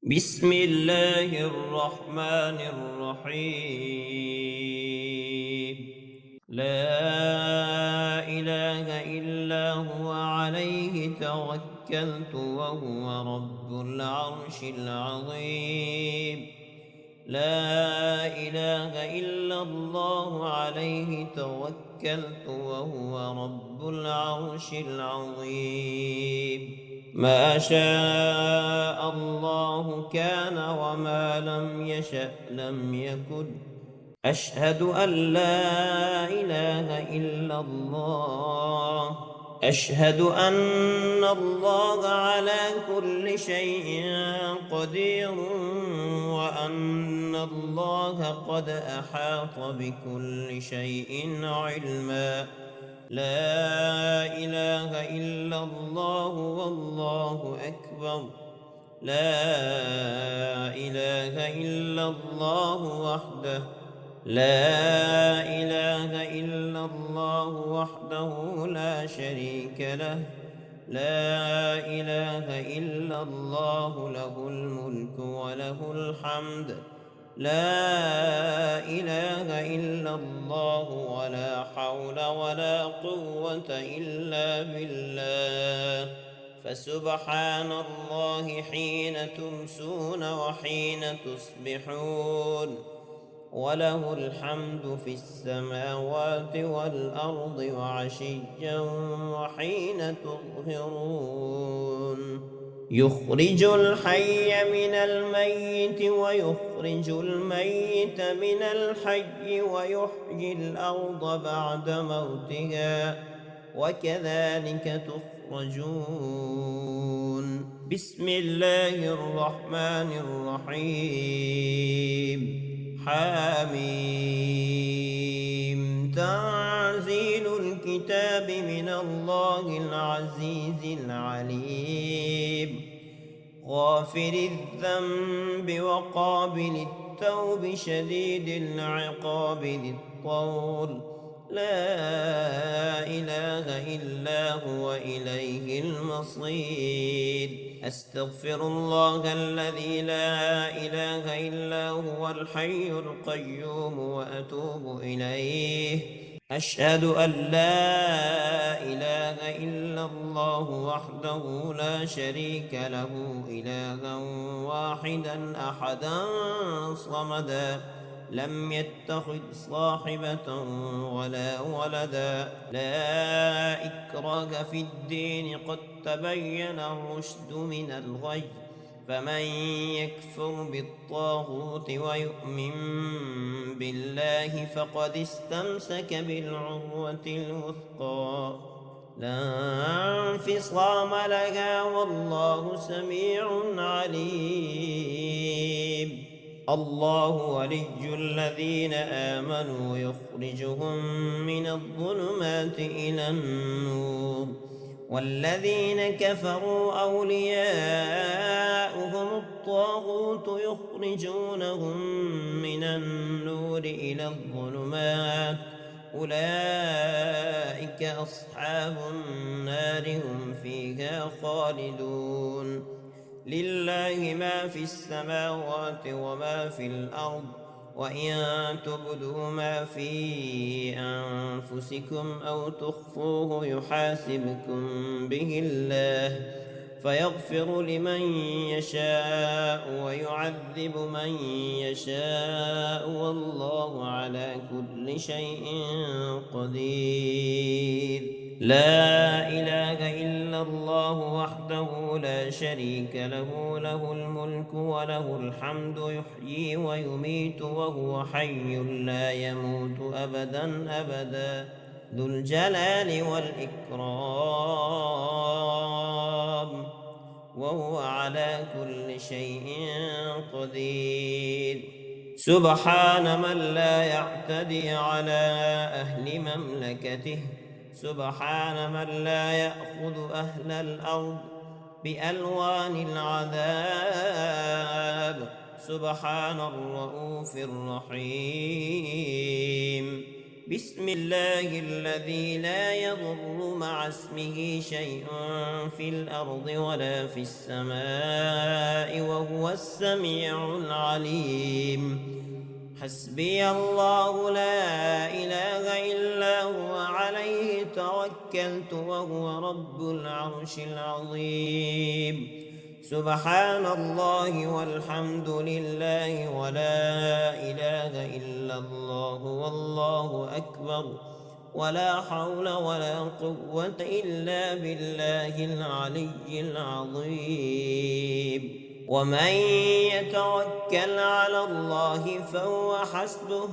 بسم الله الرحمن الرحيم. لا إله إلا هو عليه توكلت وهو رب العرش العظيم. لا إله إلا الله عليه توكلت وهو رب العرش العظيم. ما شاء الله كان وما لم يشأ لم يكن. أشهد أن لا إله إلا الله. أشهد أن الله على كل شيء قدير وأن الله قد أحاط بكل شيء علما. لا إله إلا الله والله أكبر. لا إله إلا الله وحده. لا إله إلا الله وحده لا شريك له. لا إله إلا الله له الملك وله الحمد. لا إله إلا الله ولا حول ولا قوة إلا بالله. فسبحان الله حين تمسون وحين تصبحون. وله الحمد في السماوات والأرض وعشيا وحين تظهرون. يخرج الحي من الميت ويخرج الميت من الحي ويحيي الأرض بعد موتها وكذلك تخرجون. بسم الله الرحمن الرحيم. حميم. تنزيل الكتاب من الله العزيز العليم. غافر الذنب وقابل التوب شديد العقاب ذي الطول. لا إله إلا هو إليه المصير. أستغفر الله الذي لا إله إلا هو الحي القيوم وأتوب إليه. أشهد أن لا إله إلا الله وحده لا شريك له إلها واحدا أحدا صمدا. لم يتخذ صاحبة ولا ولدا. لا إكراه في الدين قد تبين الرشد من الغي. فمن يكفر بالطاغوت ويؤمن بالله فقد استمسك بالعروة الوثقى لا انفصام لها والله سميع عليم. الله ولي الذين آمنوا يخرجهم من الظلمات إلى النور. والذين كفروا أولياؤهم الطاغوت يخرجونهم من النور إلى الظلمات. أولئك أصحاب النار هم فيها خالدون. لله ما في السماوات وما في الأرض. وإن تبدوا ما في أنفسكم أو تخفوه يحاسبكم به الله فيغفر لمن يشاء ويعذب من يشاء والله على كل شيء قدير. لا إله إلا الله وحده لا شريك له. له الملك وله الحمد يحيي ويميت وهو حي لا يموت أبدا أبدا. ذو الجلال والإكرام وهو على كل شيء قدير. سبحان من لا يعتدي على أهل مملكته. سبحان من لا يأخذ أهل الأرض بألوان العذاب. سبحان الرؤوف الرحيم. بسم الله الذي لا يضر مع اسمه شيء في الأرض ولا في السماء وهو السميع العليم. حسبي الله لا إله إلا هو عليه توكلت وهو رب العرش العظيم. سبحان الله والحمد لله ولا إله إلا الله والله أكبر ولا حول ولا قوة إلا بالله العلي العظيم. ومن يتوكل على الله فهو حسبه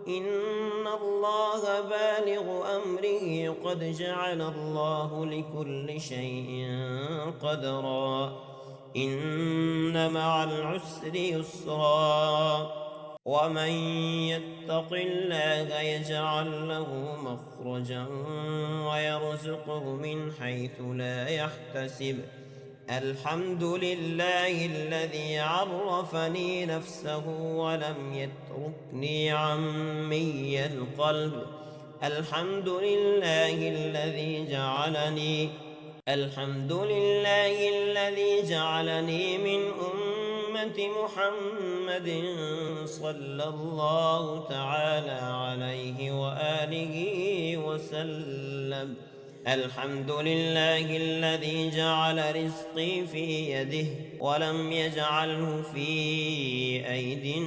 إن الله بالغ أمره قد جعل الله لكل شيء قدرا إن مع العسر يسرا ومن يتق الله يجعل له مخرجا ويرزقه من حيث لا يحتسب. الحمد لله الذي عرفني نفسه ولم يتركني عمي القلب. الحمد لله الذي جعلني من أمة محمد صلى الله تعالى عليه وآله وسلم. الحمد لله الذي جعل رزقي في يده ولم يجعله في أيدي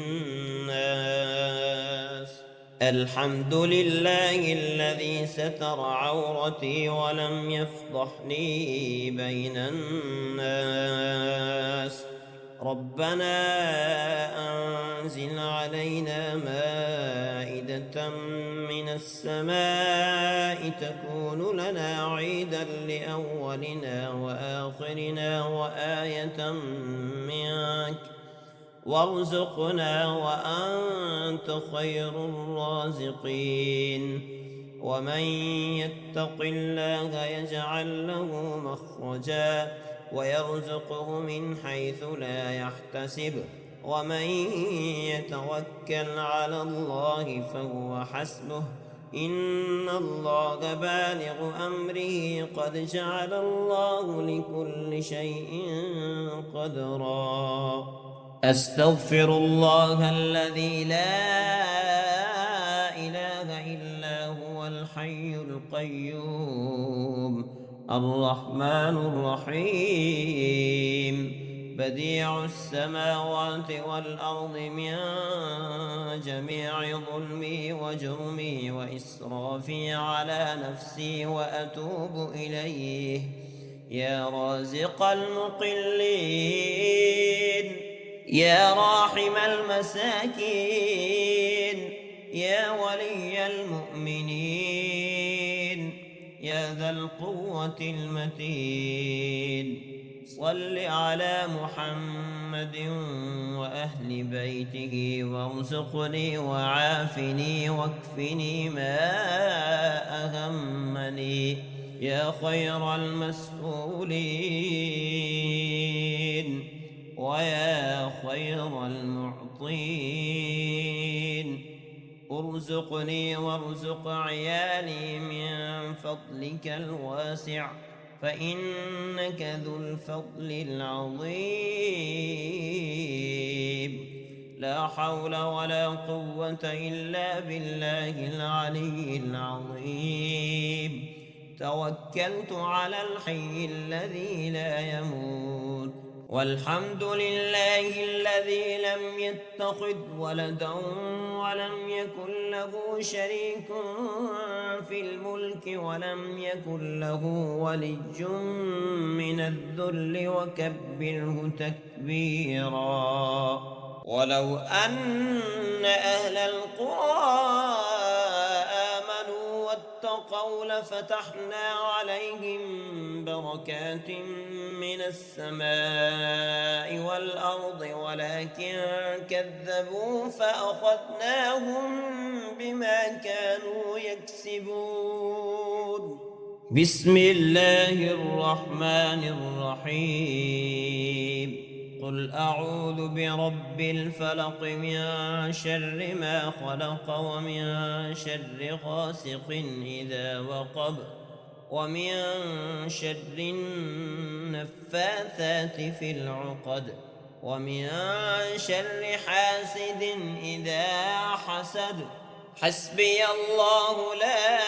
الناس. الحمد لله الذي ستر عورتي ولم يفضحني بين الناس. ربنا أنزل علينا مائدة من السماء تكون لنا عيدا لأولنا وآخرنا وآية منك وارزقنا وأنت خير الرازقين. ومن يتق الله يجعل له مخرجا ويرزقه من حيث لا يحتسب. ومن يتوكل على الله فهو حسبه إن الله بالغ أمره قد جعل الله لكل شيء قدرا. أستغفر الله الذي لا إله إلا هو الحي القيوم الرحمن الرحيم بديع السماوات والأرض من جميع ظلمي وجرمي وإسرافي على نفسي وأتوب إليه. يا رازق المقلين يا راحم المساكين يا ولي المؤمنين يا ذا القوة المتين صل على محمد وأهل بيته وارزقني وعافني واكفني ما أهمني يا خير المسؤولين ويا خير المعطين. ارزقني وارزق عيالي من فضلك الواسع فإنك ذو الفضل العظيم. لا حول ولا قوة إلا بالله العلي العظيم. توكلت على الحي الذي لا يموت والحمد لله الذي لم يتخذ ولدا ولم يكن له شريك في الملك ولم يكن له ولي من الذل وكبره تكبيرا. ولو أن أهل القرى آمنوا واتقوا لفتحنا عليهم بركات من السماء والأرض ولكن كذبوا فأخذناهم بما كانوا يكسبون. بسم الله الرحمن الرحيم. قل أعوذ برب الفلق من شر ما خلق ومن شر غاسق إذا وقب ومن شر النفاثات في العقد ومن شر حاسد إذا حسد. حسبي الله لا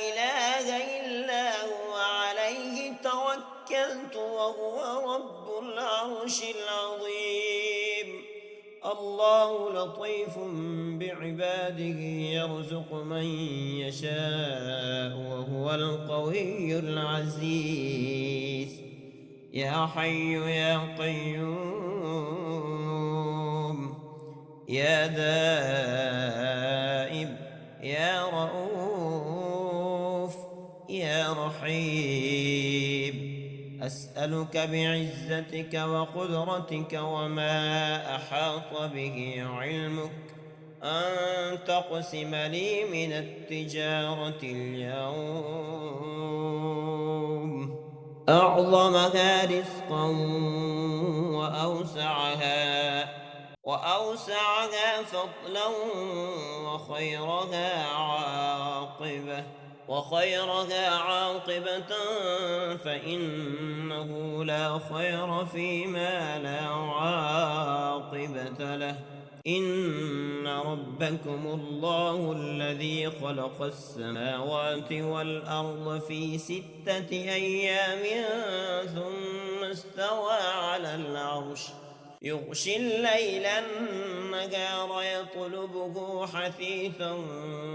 إله إلا هو عليه توكلت وهو رب العرش العظيم. الله لطيف بعباده يرزق من يشاء وهو القوي العزيز. يا حي يا قيوم يا دائم يا رؤوف يا رحيم. أسألك بعزتك وقدرتك وما أحاط به علمك أن تقسم لي من التجارة اليوم أعظمها رزقا وأوسعها فضلا وخيرها عاقبة فإنه لا خير فيما لا عاقبة له. إن ربكم الله الذي خلق السماوات والأرض في 6 أيام ثم استوى على العرش يغشي الليل النهار يطلبه حثيثا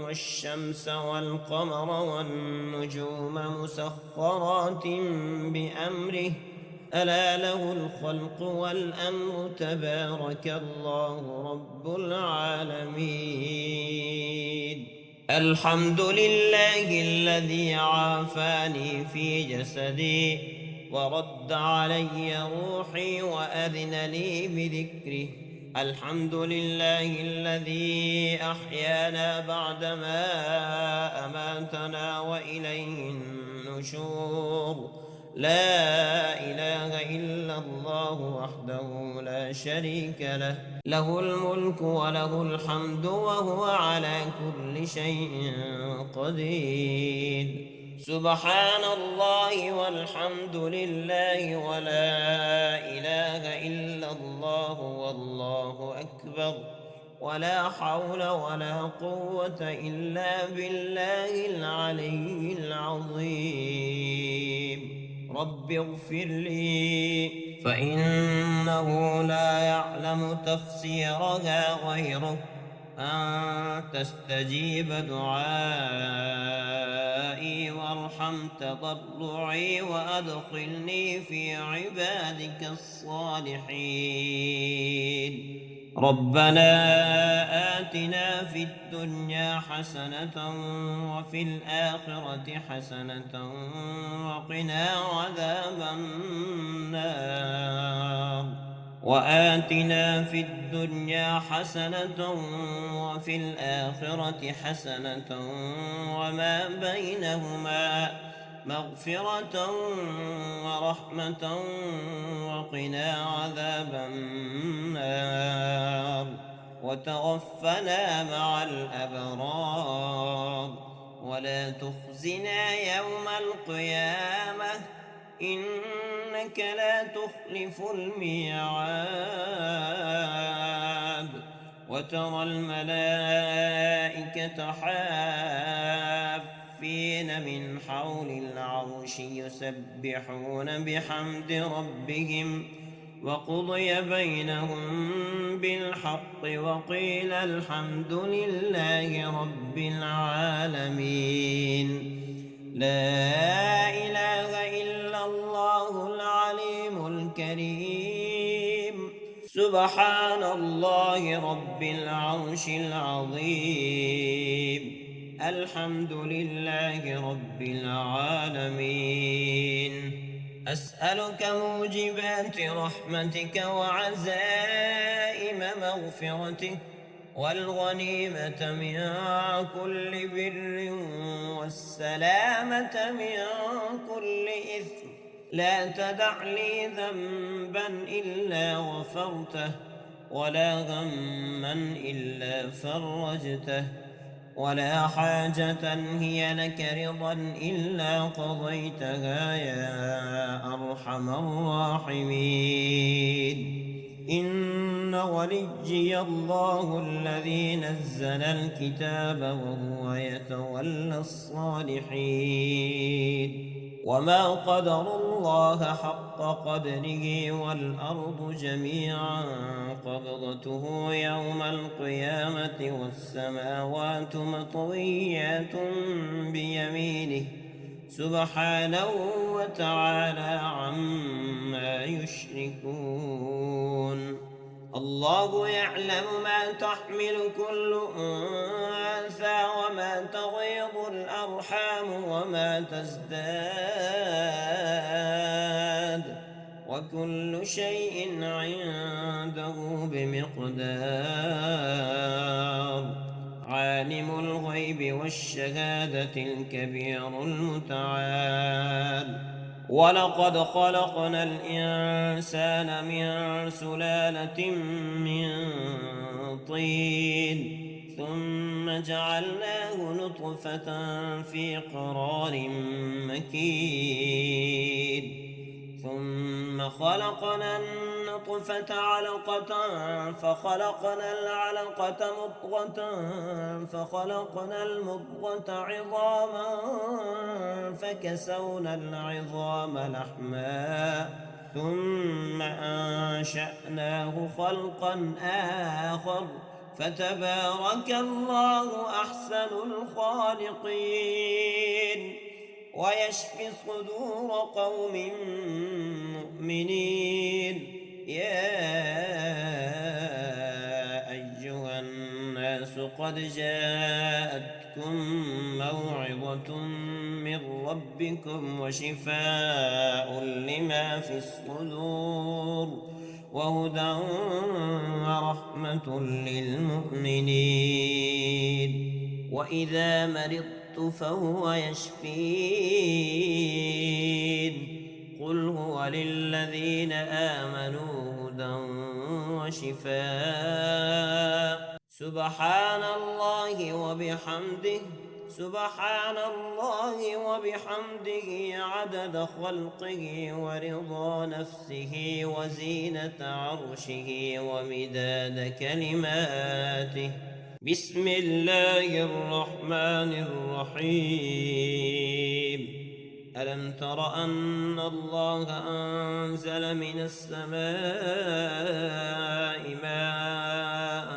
والشمس والقمر والنجوم مسخرات بأمره ألا له الخلق والأمر تبارك الله رب العالمين. الحمد لله الذي عافاني في جسدي ورد علي روحي وأذن لي بذكره. الحمد لله الذي أحيانا بعدما أماتنا وإليه النشور. لا إله إلا الله وحده لا شريك له، له الملك وله الحمد وهو على كل شيء قدير. سبحان الله والحمد لله ولا إله إلا الله والله أكبر ولا حول ولا قوة إلا بالله العلي العظيم. رب اغفر لي فإنه لا يعلم تفسيرها غيرك أن تستجيب دعائي وارحم تضرعي وأدخلني في عبادك الصالحين. ربنا آتنا في الدنيا حسنة وفي الآخرة حسنة وقنا عذاب النار. وآتنا في الدنيا حسنة وفي الآخرة حسنة وما بينهما مغفرة ورحمة وقنا عذاب النار. وتوفنا مع الأبرار ولا تخزنا يوم القيامة إنك لا تخلف الميعاد. وترى الملائكة حافين من حول العرش يسبحون بحمد ربهم وقضي بينهم بالحق وقيل الحمد لله رب العالمين. لا إله إلا الله العليم الكريم. سبحان الله رب العرش العظيم. الحمد لله رب العالمين. أسألك موجبات رحمتك وعزائم مغفرتك والغنيمة من كل بر والسلامة من كل إثم لا تدع لي ذنبا إلا غفرته ولا غما إلا فرجته ولا حاجة هي لك رضا إلا قضيتها يا أرحم الراحمين. إن وليي الله الذي نزل الكتاب وهو يتولى الصالحين. وما قدروا الله حق قدره والأرض جميعا قبضته يوم القيامة والسماوات مطويات بيمينه سبحانه وتعالى عما يشركون. الله يعلم ما تحمل كل أنثى وما تغيض الأرحام وما تزداد وكل شيء عنده بمقدار. عالم الغيب والشهادة الكبير المتعال. ولقد خلقنا الإنسان من سلالة من طين ثم جعلناه نطفة في قرار مكين ثم خلقنا النطفة علقة فخلقنا العلقة مضغة فخلقنا المضغة عظاما فكسونا العظام لحما ثم أنشأناه خلقا آخر فتبارك الله أحسن الخالقين. ويشفي صدور قوم مؤمنين. يا أيها الناس قد جاءتكم موعظة من ربكم وشفاء لما في الصدور وهدى ورحمة للمؤمنين. وإذا مرضت فهو يشفين. قل هو للذين آمنوا هدى وشفاء. سبحان الله وبحمده عدد خلقه ورضا نفسه وزينة عرشه ومداد كلماته. بسم الله الرحمن الرحيم. ألم تر أن الله أنزل من السماء ماء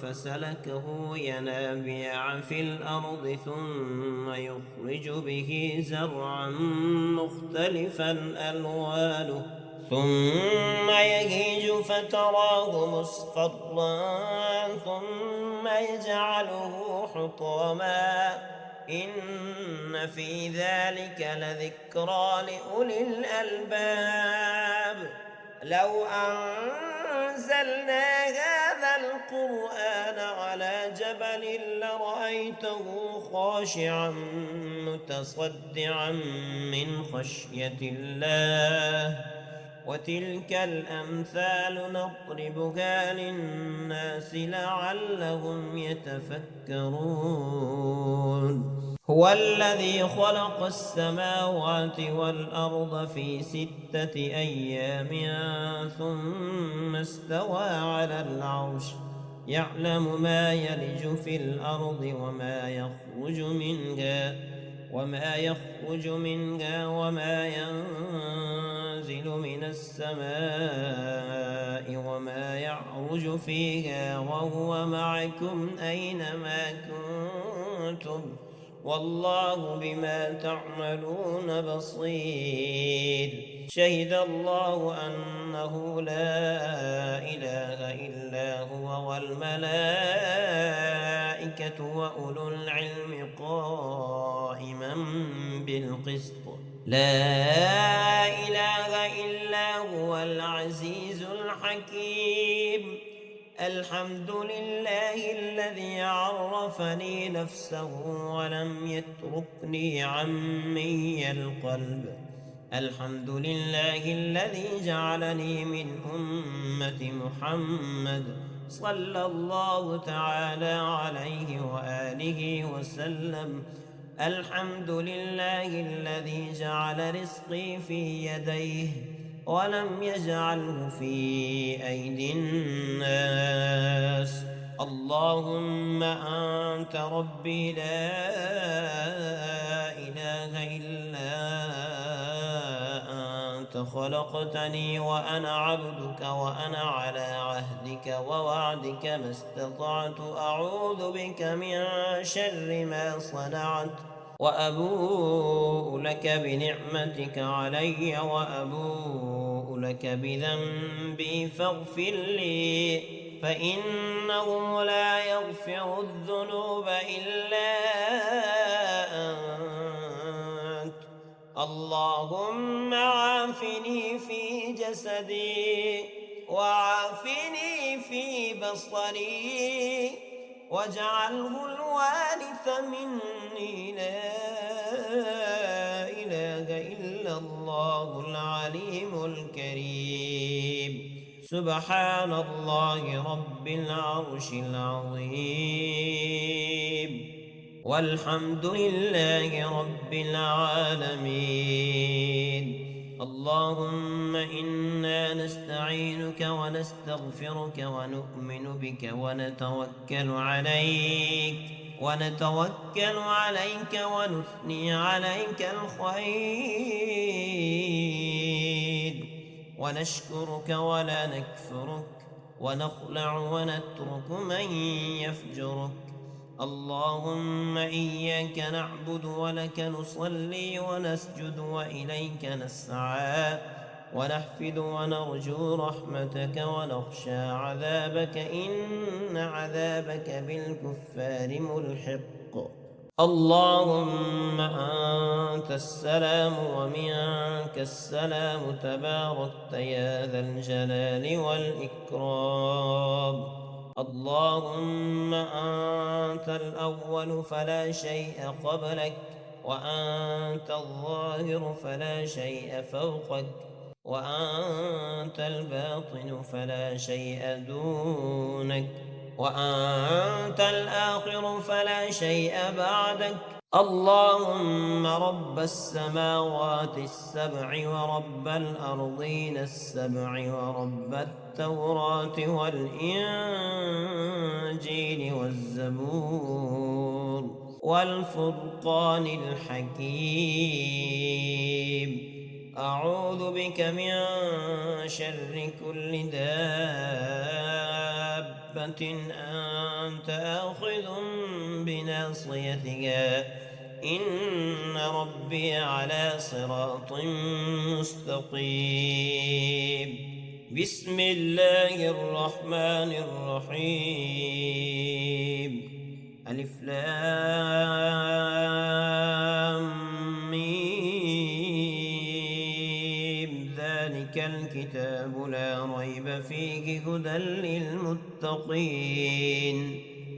فسلكه ينابيع في الأرض ثم يخرج به زرعا مختلفا ألوانه ثم يهيج فتراه مصفرا ثم يجعله حطاما إن في ذلك لذكرى لأولي الألباب. لو أنزلنا هذا القرآن على جبل لرأيته خاشعا متصدعا من خشية الله. وتلك الأمثال نضربها للناس لعلهم يتفكرون. هو الذي خلق السماوات والأرض في 6 أيام ثم استوى على العرش يعلم ما يلج في الأرض وما يخرج منها وما ينزل من السماء وما يعرج فيها وهو معكم أينما كنتم والله بما تعملون بصير. شهد الله أنه لا إله إلا هو والملائكة وأولو العلم قائما بالقسط. لا إله إلا هو العزيز الحكيم. الحمد لله الذي عرفني نفسه ولم يتركني عمي القلب الحمد لله الذي جعلني من أمة محمد صلى الله تعالى عليه وآله وسلم. الحمد لله الذي جعل رزقي في يديه ولم يجعله في أيدي الناس. اللهم أنت ربي لا إله إلا أنت، خلقتني وأنا عبدك وأنا على عهدك ووعدك ما استطعت، أعوذ بك من شر ما صنعت، وأبوء لك بنعمتك علي وأبوء لك بذنبي فاغفر لي، فإنه لا يغفر الذنوب إلا أنت. اللهم عافني في جسدي وعافني في بصري واجعله الوارث مني، لا إله إلا الله العليم الكريم. سبحان الله رب العرش العظيم، والحمد لله رب العالمين. اللهم إنا نستعينك ونستغفرك ونؤمن بك ونتوكل عليك ونثني عليك الخير، ونشكرك ولا نكفرك، ونخلع ونترك من يفجرك. اللهم إياك نعبد ولك نصلي ونسجد وإليك نسعى، ونحفد ونرجو رحمتك ونخشى عذابك، إن عذابك بالكفار ملحق. اللهم أنت السلام ومنك السلام، تباركت يا ذا الجلال والإكرام. اللهم أنت الأول فلا شيء قبلك، وأنت الظاهر فلا شيء فوقك، وأنت الباطن فلا شيء دونك، وأنت الآخر فلا شيء بعدك. اللهم رب السماوات السبع ورب الأرضين السبع ورب التوراة والإنجيل والزبور والفرقان الحكيم، أعوذ بك من شر كل دابة أنت آخذ بناصيتها، إن ربي على صراط مستقيم. بسم الله الرحمن الرحيم. ألف لام ميم، ذلك الكتاب لا ريب فيه هدى للمتقين،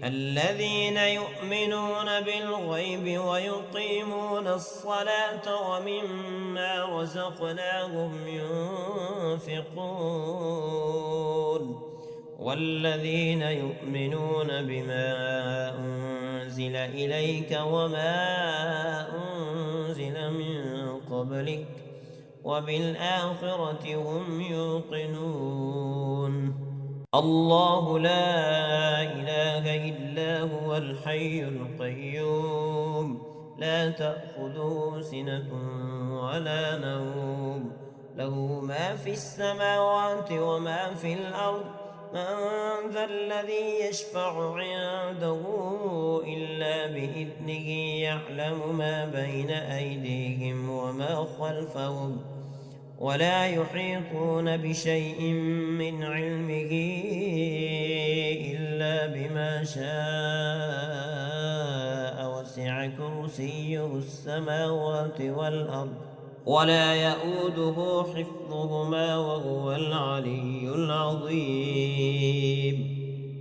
الذين يؤمنون بالغيب ويقيمون الصلاة ومما رزقناهم ينفقون، والذين يؤمنون بما أنزل إليك وما أنزل من قبلك وبالآخرة هم يوقنون. الله لا إله إلا هو الحي القيوم، لا تأخذه سنة ولا نوم، له ما في السماوات وما في الأرض، من ذا الذي يشفع عنده إلا بإذنه، يعلم ما بين أيديهم وما خلفهم، ولا يحيطون بشيء من علمه إلا بما شاء، وسع كرسيه السماوات والأرض ولا يؤوده حفظهما وهو العلي العظيم.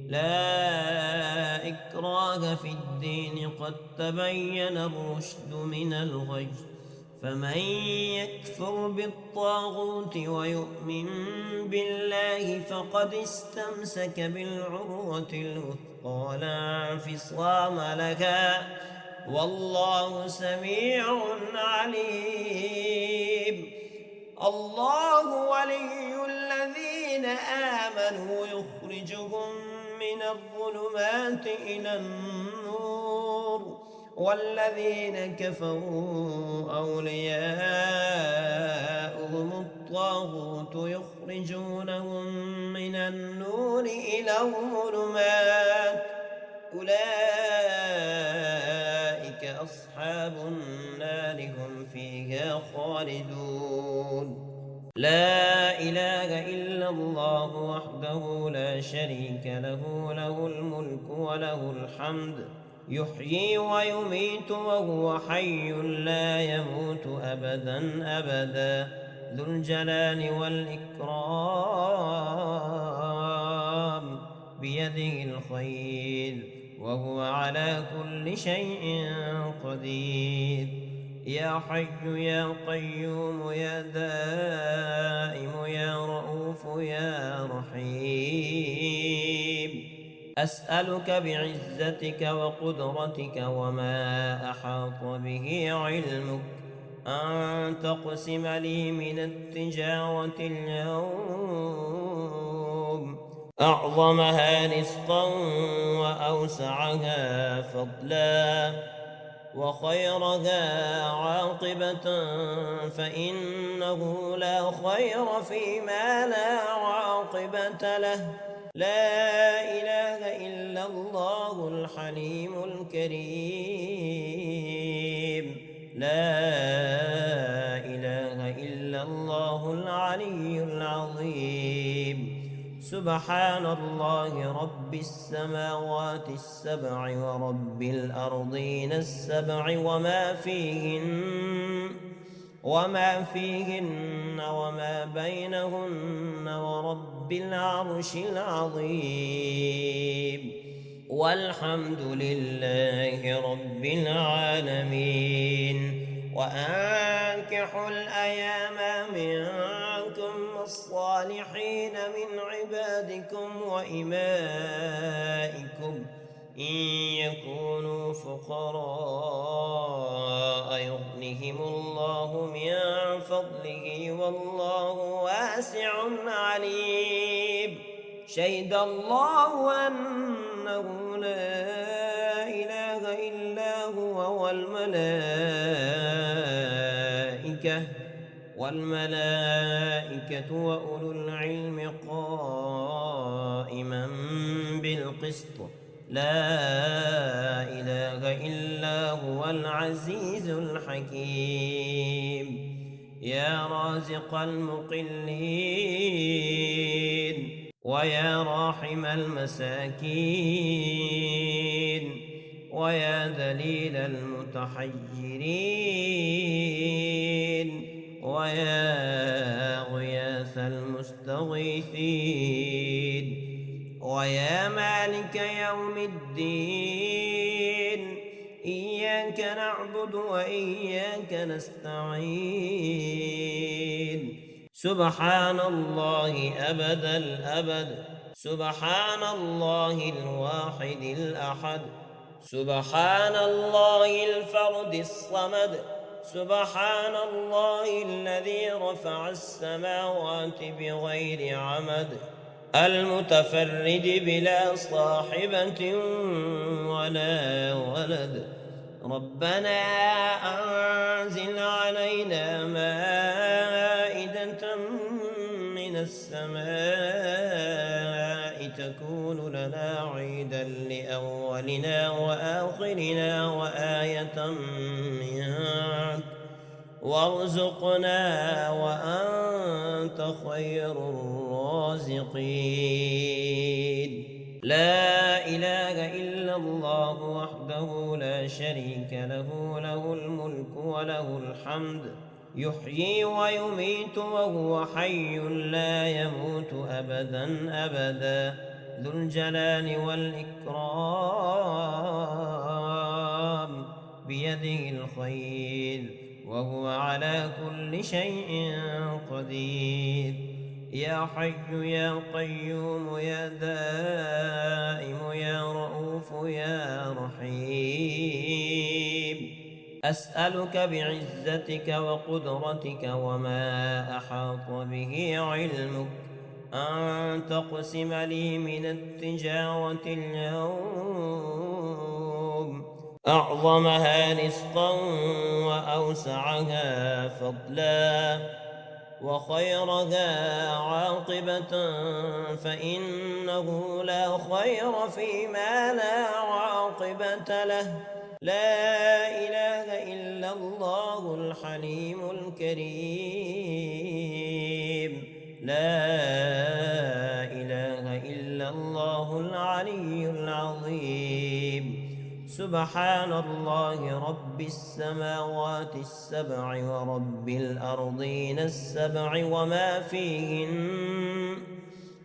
لا إكراه في الدين، قد تبين الرشد من الغي، فمن يكفر بالطاغوت ويؤمن بالله فقد استمسك بالعروة الوثقى لا انفصام لها والله سميع عليم. الله ولي الذين آمنوا يخرجهم من الظلمات إلى النور والذين كفروا أولياؤهم الطاغوت يخرجونهم من النور إلى الظلمات أولئك أصحاب النار هم فيها خالدون. لا إله إلا الله وحده لا شريك له له الملك وله الحمد يحيي ويميت وهو حي لا يموت أبدا أبدا ذو الجلال والإكرام بيده الخير وهو على كل شيء قدير. يا حي يا قيوم يا دائم يا رؤوف يا رحيم أسألك بعزتك وقدرتك وما أحاط به علمك أن تقسم لي من التجارة اليوم أعظمها رزقا وأوسعها فضلا وخيرها عاقبة فإنه لا خير فيما لا عاقبة له. لا إله إلا الله الحليم الكريم لا إله إلا الله العلي العظيم. سبحان الله رب السماوات السبع ورب الأرضين السبع وما فيهن وما بينهن ورب العرش العظيم والحمد لله رب العالمين. وأنكحوا الأيام منكم الصالحين من عبادكم وإمائكم إن يكونوا فقراء يغنهم الله من فضله والله واسع عليم. شهد الله أنه لا إله إلا هو والملائكة وأولو العلم قائما بالقسط لا إله إلا هو العزيز الحكيم. يا رازق المقلين ويا راحم المساكين ويا ذليل المتحيرين ويا غياث المستغيثين ويا مالك يوم الدين إياك نعبد وإياك نستعين. سبحان الله أبد الأبد سبحان الله الواحد الأحد سبحان الله الفرد الصمد سبحان الله الذي رفع السماوات بغير عمد المتفرد بلا صاحبة ولا ولد. ربنا أنزل علينا مائدة من السماء تكون لنا عيدا لأولنا وآخرنا وآية منك وارزقنا وأنت خير الرازقين. لا إله إلا الله وحده لا شريك له له الملك وله الحمد يحيي ويميت وهو حي لا يموت أبدا أبدا ذو الجلال والإكرام بيده الخير وهو على كل شيء قدير. يا حي يا قيوم يا دائم يا رؤوف يا رحيم، أسألك بعزتك وقدرتك وما أحاط به علمك أن تقسم لي من التجارة اليوم أعظمها رزقا وأوسعها فضلا وخيرها عاقبة، فإنه لا خير فيما لا عاقبة له. لا إله إلا الله الحليم الكريم، لا إله إلا الله العلي العظيم. سبحان الله رب السماوات السبع ورب الأرضين السبع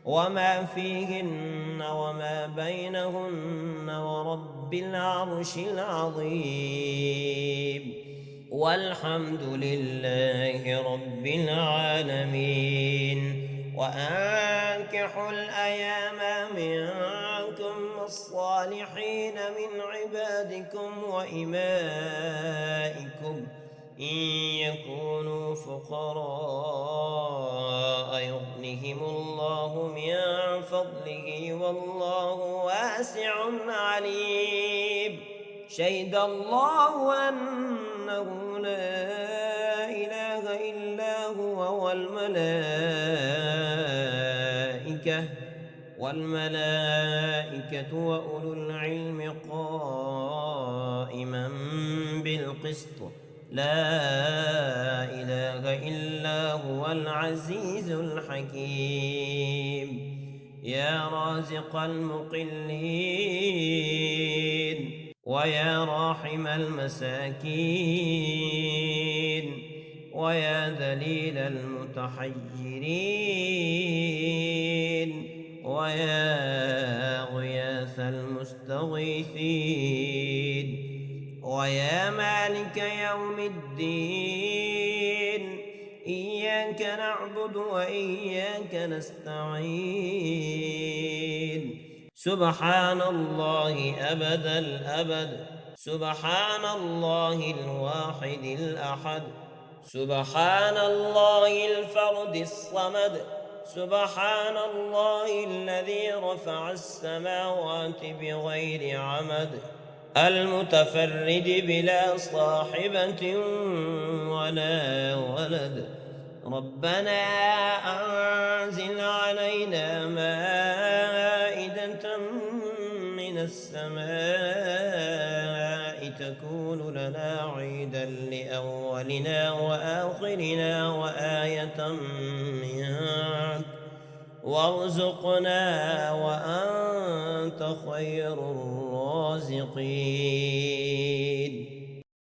وما فيهن وما بينهن ورب العرش العظيم، والحمد لله رب العالمين. وأنكحوا الأيام منكم الصالحين من عبادكم وإمائكم إن يكونوا فقراء يغنهم الله من فضله والله واسع عليم. شهد الله أنه لا إله إلا هو والملائكة وأولو العلم قائما بالقسط، لا إله إلا هو العزيز الحكيم. يا رازق المقلين ويا راحم المساكين ويا ذليل المتحيرين ويا غياث المستغيثين ويا مالك يوم الدين، إياك نعبد وإياك نستعين. سبحان الله أبد الأبد، سبحان الله الواحد الأحد، سبحان الله الفرد الصمد، سبحان الله الذي رفع السماوات بغير عمد، المتفرد بلا صاحبة ولا ولد. ربنا أنزل علينا مائدة من السماء تكون لنا عيدا لأولنا وآخرنا وآية منك، وارزقنا وأنت خير الرازقين.